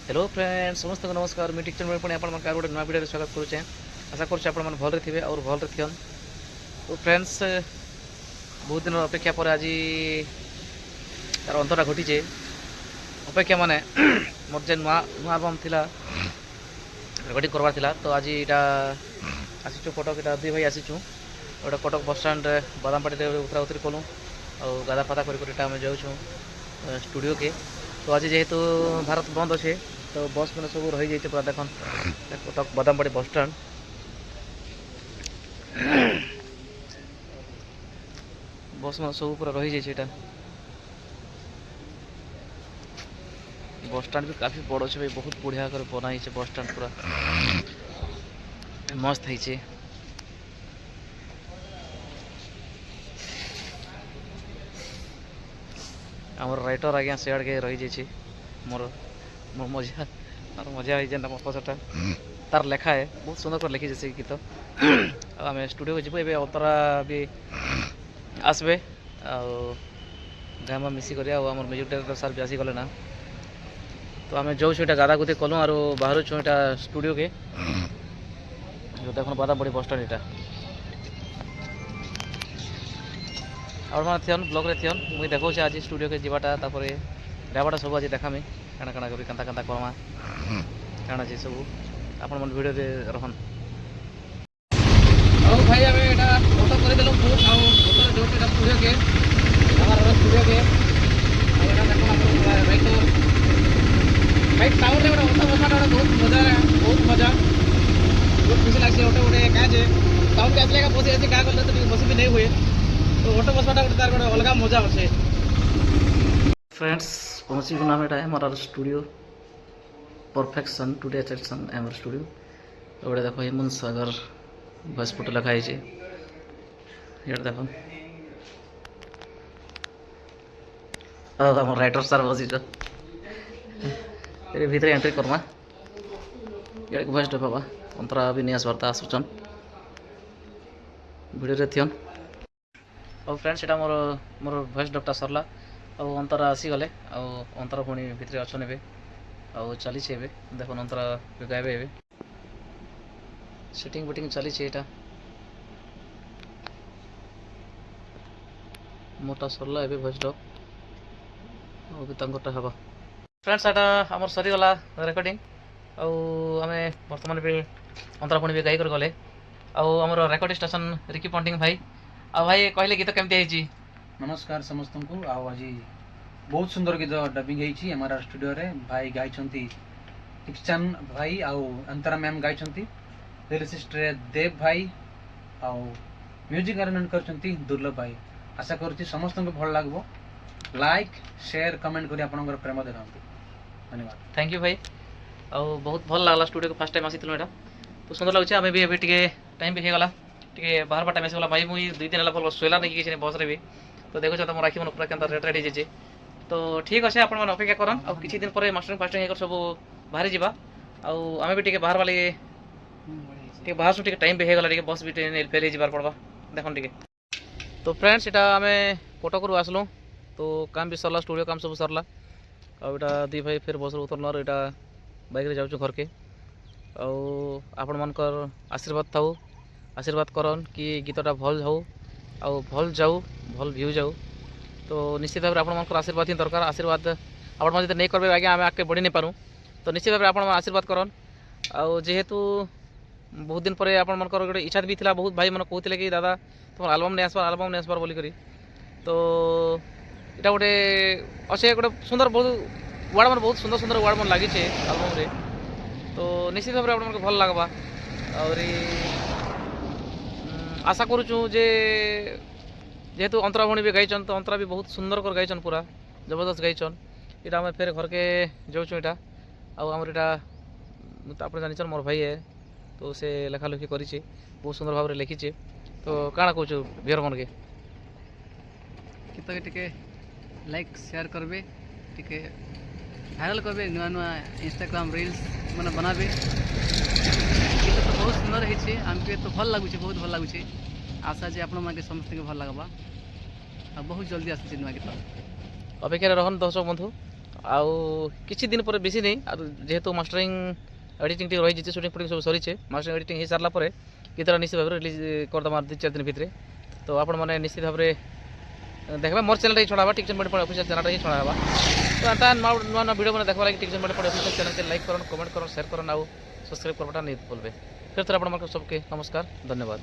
Hello friends समस्त को नमस्कार मी टीचर में आपण गोटे नुआ भिडियो स्वागत करुचे। आशा करुचे आपण मैंने भलरे थे और भलरे थियन। तो फ्रेंड्स बहुत दिन अपेक्षा पर आज तार अंतटा घटीचे अपेक्षा माने मोर जे नुआ नुआ एल्बम थिला रेकर्डिंग करवार थिला। तो आज इटा आसीचु कटक इटा दुई भाई आसीचु गोटे कटक बस स्टैंड बादामपाटी उतरा उतरी कलु और गाधा फादा कर जाऊँ स्टूडियो के। तो आज जेहेतु भारत बंद अच्छे तो बस मैंने सब रही जाइए पूरा देखन कटक बादामबाड़ी बस स्टैंड। बस मैंने सब पूरा रही जाइए। बस स्टैंड भी काफ़ी बड़ अच्छे भाई, बहुत बढ़िया कर बनाई बस स्टैंड पूरा मस्त है। आमर राइटर आज्ञा सियाड़ के रही जाइए मोर मोर मजा और मजा है जेना पछटा तार लेखा है बहुत सुंदर कर लिखी जैसे गीत। आम स्टूडियो को जीव ए अतरा भी आसबे गाँव मिसिक आम म्यूजिक डायरेक्टर सार भी आसीगले ना। तो आम जाऊँ यहाँ गाधा गुधी कलुँ और बाहर छुँ यहाँ स्टूडियो के जो देख बादामबाड़ी बस स्टैंड यहाँ और मैंने थियन ब्लॉग रे थियन मुझे देखा आज स्टूडियो के जीवाटा जावाटा सब आज देखामी काଣା काଣା करी कांता कांता करमा काଣା जे सब आपण मन वीडियो रे रहन। और भाई आमे एटा फोटो कर देलो बहुत आउ फोटो जो एटा स्टूडियो के हमारा स्टूडियो के और एटा देखो आपण राइटर भाई टावर रे ओटा बसाटा बहुत मजा बहुत खुशी लागसे। ओटा ओटे का जे टाउन के आसले का बसी ऐसे का करले तो बसी भी नहीं हुए तो ऑटो बसवाटा गोटे तार गोटे अलग मजा अच्छे। फ्रेंड्स पहुँची नाम एटा है हमारा स्टूडियो परफेक्शन टुडे अट्रैक्शन एमर स्टूडियो। गोटे देख हेमंत सागर बस फोटो लिखाई ये देख आम राइटर सार बसी भीतर एंट्री करमा ये भॉइस डबा अंतरा भी नहीं आसबार आसुचन वीडियो रे थियन। और फ्रेंड्स এটা मोर मोर भॉइस डबटा सरला और अंतरा आसीगले अंतर पुणी भितर अच्छे ए और चली देख अंतरा गायबे ए सेटिंग बेटिंग चली यहाँ मोटा सरला ए भॉइस डब और हवा। फ्रेंड्स एटा आमर सरीगला रेकर्डिंग आम बर्तमान भी अंतरा पुणी भी गाई कर गले आमर रेकर्डिंग स्टेशन रिकी पंटिंग भाई आ भाई कहले गीत केमती है। नमस्कार समस्त को आज बहुत सुंदर गीत डबिंग है हमारा स्टूडियो रे भाई गाई किशन भाई आउ अंतरा मैम गाई लिरिसिस्ट देव भाई आउ म्यूजिक अरेंजमेंट कर दुर्लभ भाई। आशा करुँच समस्त को भल लगे लाइक शेयर कमेंट कर प्रेम देखा धन्यवाद थैंक यू भाई। आउ बहुत भल लगला स्टूडियो को फर्स्ट टाइम आसी यहाँ तो सुंदर लगे आम भी अभी टाइम भी होगा टे बाहर बार टाइम आसगला भाई मुझे 2 दिन भल शोला नहीं कि बस रे भी तो देखो तो राखी मन पूरा केंता रेट रेट हो जाए। तो ठीक अच्छे आपण मैंने अपेक्षा करन और किसी दिन पर मास्टरिंग फास्टरिंग होकर सब बाहरी जावा आम भी टे बाहर वाले टे बाहर से टाइम भी होगा बस भी फेल जाबार पड़वा देखन टे। तो फ्रेंड्स यहाँ आम कटक आसलु तो काम भी सरला स्टूडियो काम सब सरला आटा दी भाई फिर बस उतरन यहाँ बैक जाऊँ घर के आपण मानकर आशीर्वाद थाऊ आशीर्वाद करन कि गीतटा भल हो आउ भल जाऊ भल व्यू जाऊ। तो निश्चित भाव में आप आशीर्वाद ही दरकार आशीर्वाद आप नहीं करेंगे आगे आम आगे बढ़ी नहीं पारूँ तो निश्चित भाव में आप आशीर्वाद करन आउ जेहेतु बहुत दिन पर आप गोटे इच्छा भी था बहुत भाई मैंने कहते कि दादा तुम आलबम नहीं आसबार आलबम नहीं आसबार बोलिक तो यहाँ गोटे अच्छे गोटे सुंदर बहुत वार्ड मन बहुत सुंदर सुंदर वार्ड मन लगी आलबम रे तो निश्चित भाव में आप भल लगवा और आशा करूँ जे जेहेतु अंतरा भणी भी गायन तो अंतरा भी बहुत सुंदर कर गायन पूरा जबरदस्त गायन यहाँ आम फिर घर के जाऊँ यहाँ आमर यहाँ आप जान मोर भाई है तो से लेखालेखी कर बहुत सुंदर भाव में लिखी तो काଣା कहूँ भीर मन के गीत के टे लाइक शेयर करबे टे भाइराल करबे नुआ नुआ इंस्टाग्राम रील्स मैंने बनाबे गीत तो बहुत सुंदर है आमके तो भल लगुच बहुत भल लगुच आशा जे आपण माके समस्त के भल लगवा बहुत जल्दी आसी नुआ गीत अपेक्षा रहन दर्शक बंधु ଆଉ କିଛି ଦିନ ପରେ ବେଶୀ ନେଇ ଆଉ ଯେହେତୁ ମାଷ୍ଟରିଂ ଏଡ଼ିଟିଂ ଟିକେ ରହିଯାଇଛି ସୁଟିଂ ଫୁଟିଂ ସବୁ ସରିଛେ ମାଷ୍ଟରିଂ ଏଡ଼ିଟିଂ ହେଇସାରିଲା ପରେ ଗୀତଟା ନିଶ୍ଚିତ ଭାବରେ ରିଲିଜ୍ କରିଦେବା 2-4 ଦିନ ଭିତରେ ତ ଆପଣମାନେ ନିଶ୍ଚିତ ଭାବରେ देखा मोर चैनल ही छड़ा टिक्चन बड़े ऑफिशियल चैनल ही छड़ा तो आता नवा नवा वीडियो मैंने देखा लगे टिक्चन बड़े ऑफिशियल चैनल के लाइक करन कमेंट करन शेयर करन आउ सब्सक्राइब करवाटा नहीं भूलबे फिर थोड़ा आप सबके नमस्कार धन्यवाद।